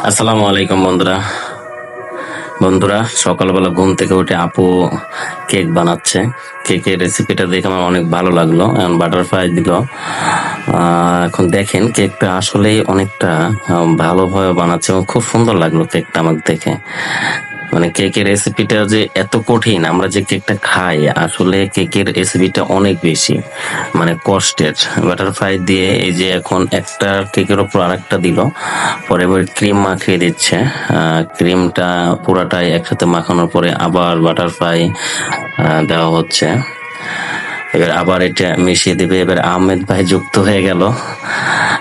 আসসালামু আলাইকুম বন্ধুরা। সকালবেলা ঘুম থেকে উঠে আপু কেক বানাচ্ছে। কেকের রেসিপিটা দেখে আমার অনেক ভালো লাগলো। এখন বাটারফ্লাই দিল। এখন দেখেন কেকটা আসলেই অনেকটা ভালোভাবে বানাচ্ছে এবং খুব সুন্দর লাগলো কেকটা আমার দেখে। মানে কেকের রেসিপিটা যে এত কঠিন, আমরা যে কেকটা খাই আসলে কেকের রেসিপিটা অনেক বেশি মানে কষ্টের। বাটারফ্লাই দিয়ে এই যে এখন একটা কেকের ওপর আরেকটা দিল, পরে এবার ক্রিম মাখিয়ে দিচ্ছে। ক্রিমটা পুরাটাই একসাথে মাখানোর পরে আবার বাটারফ্লাই দেওয়া হচ্ছে। এবার আবার এটা মিশিয়ে দিবে। এবার আহমেদ ভাই যুক্ত হয়ে গেল।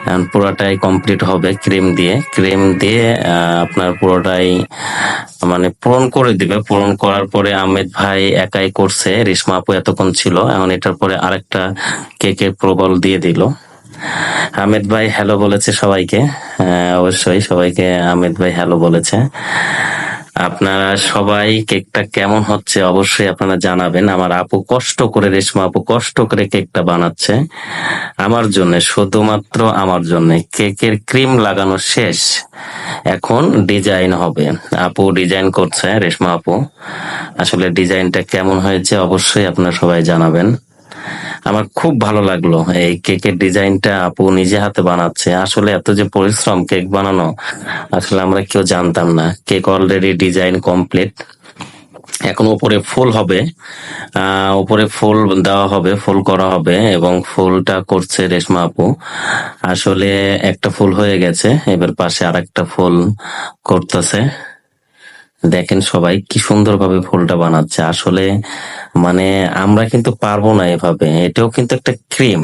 এখন পুরোটাই কমপ্লিট হবে ক্রিম দিয়ে আপনার পুরোটাই মানে পূরণ করে দিবে। পূরণ করার পরে আহমেদ ভাই একাই করছে, রেশমা আপু এতক্ষণ ছিল। এখন এটার পরে আরেকটা কেকের প্রবল দিয়ে দিল। আহমেদ ভাই হ্যালো বলেছে সবাইকে। অবশ্যই সবাইকে আহমেদ ভাই হ্যালো বলেছে। আপনারা সবাই কেকটা কেমন হচ্ছে অবশ্যই আপনারা জানাবেন। আমার আপু কষ্ট করে, রেশমা আপু কষ্ট করে কেকটা বানাচ্ছে আমার জন্য, শুধুমাত্র আমার জন্য। কেকের ক্রিম লাগানো শেষ, এখন ডিজাইন হবে। আপু ডিজাইন করছে, রেশমা আপু। আসলে ডিজাইনটা কেমন হয়েছে অবশ্যই আপনারা সবাই জানাবেন। আমার খুব ভালো লাগলো এই কেকের ডিজাইনটা আপু নিজে হাতে বানাচ্ছে। আসলে এত যে পরিশ্রম কেক বানানো, আসলে আমরা কেউ জানতাম না। কেক অলরেডি ডিজাইন কমপ্লিট, এখন উপরে ফুল হবে। উপরে ফুল দেওয়া হবে, ফুল করা হবে এবং ফুলটা করছে রেশমা আপু। আসলে একটা ফুল হয়ে গেছে, এবার পাশে আরেকটা ফুল করতেছে। দেখেন সবাই কি সুন্দরভাবে ফুলটা বানাচ্ছে। আসলে মানে আমরা কিন্তু পারবো না এভাবে। এটাও কিন্তু একটা ক্রিম,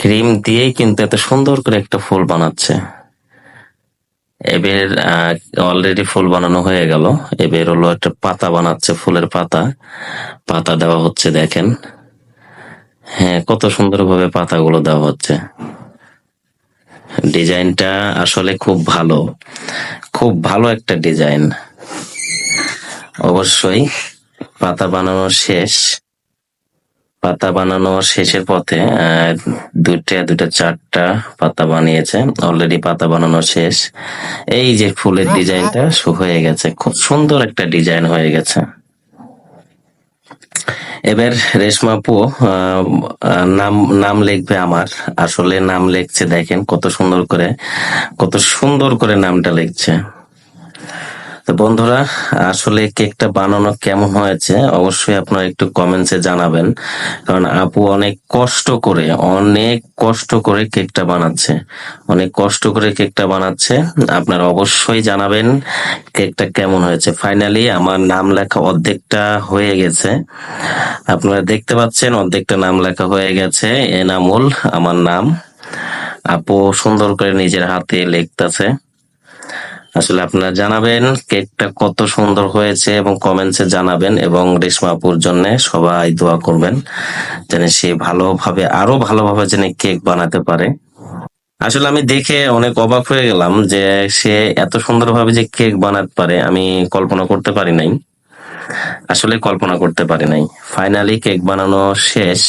ক্রিম দিয়েই কিন্তু এত সুন্দর করে একটা ফুল বানাচ্ছে। এবার অলরেডি ফুল বানানো হয়ে গেল। এবার হলো একটা পাতা বানাচ্ছে, ফুলের পাতা। পাতা দেওয়া হচ্ছে দেখেন। হ্যাঁ, কত সুন্দরভাবে পাতাগুলো দেওয়া হচ্ছে। ডিজাইনটা আসলে খুব ভালো, খুব ভালো একটা ডিজাইন। অবশ্যই পাতা বানানো শেষ। পাতা বানানো শেষের পথে দুটা চারটা পাতা বানিয়েছে। অলরেডি পাতা বানানো শেষ। এই যে ফুলের ডিজাইনটা হয়ে গেছে, খুব সুন্দর একটা ডিজাইন হয়ে গেছে। এবার রেশমা আপু নাম নাম লিখবে আমার। আসলে নাম লিখছে দেখেন কত সুন্দর করে, কত সুন্দর করে নামটা লিখছে। তো বন্ধুরা, আসলে কেকটা বানানো কেমন হয়েছে অবশ্যই আপনারা একটু কমেন্টসে জানাবেন। কারণ আপু অনেক কষ্ট করে কেকটা বানাচ্ছে, অনেক কষ্ট করে কেকটা বানাচ্ছে। আপনারা অবশ্যই জানাবেন কেকটা কেমন হয়েছে। ফাইনালি আমার নাম লেখা অর্ধেকটা হয়ে গেছে, আপনারা দেখতে পাচ্ছেন অর্ধেকটা নাম লেখা হয়ে গেছে। এনামুল আমার নাম। আপু সুন্দর করে নিজের হাতে লিখতেছে। আসলে আপনারা জানাবেন কেকটা কত সুন্দর হয়েছে এবং কমেন্টসে জানাবেন, এবং রেশমা আপুর জন্য সবাই দোয়া করবেন যেন সে আরো ভালোভাবে যেন কেক বানাতে পারে। আসলে আমি দেখে অনেক অবাক হয়ে গেলাম যে সে এত সুন্দরভাবে যে কেক বানাতে পারে, আমি কল্পনা করতে পারি নাই। আসলে কল্পনা করতে পারি নাই। ফাইনালি কেক বানানো শেষ।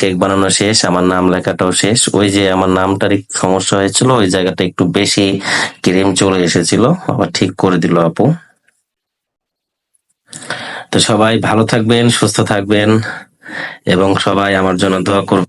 কেক বানানো শেষ, আমার নাম লেখাটাও শেষ। ওই যে আমার নামটার একটু সমস্যা হয়েছিল, ওই জায়গাটা একটু বেশি ক্রিম চলে এসেছিল, আবার ঠিক করে দিল আপু। তো সবাই ভালো থাকবেন, সুস্থ থাকবেন এবং সবাই আমার জন্য দোয়া করবেন।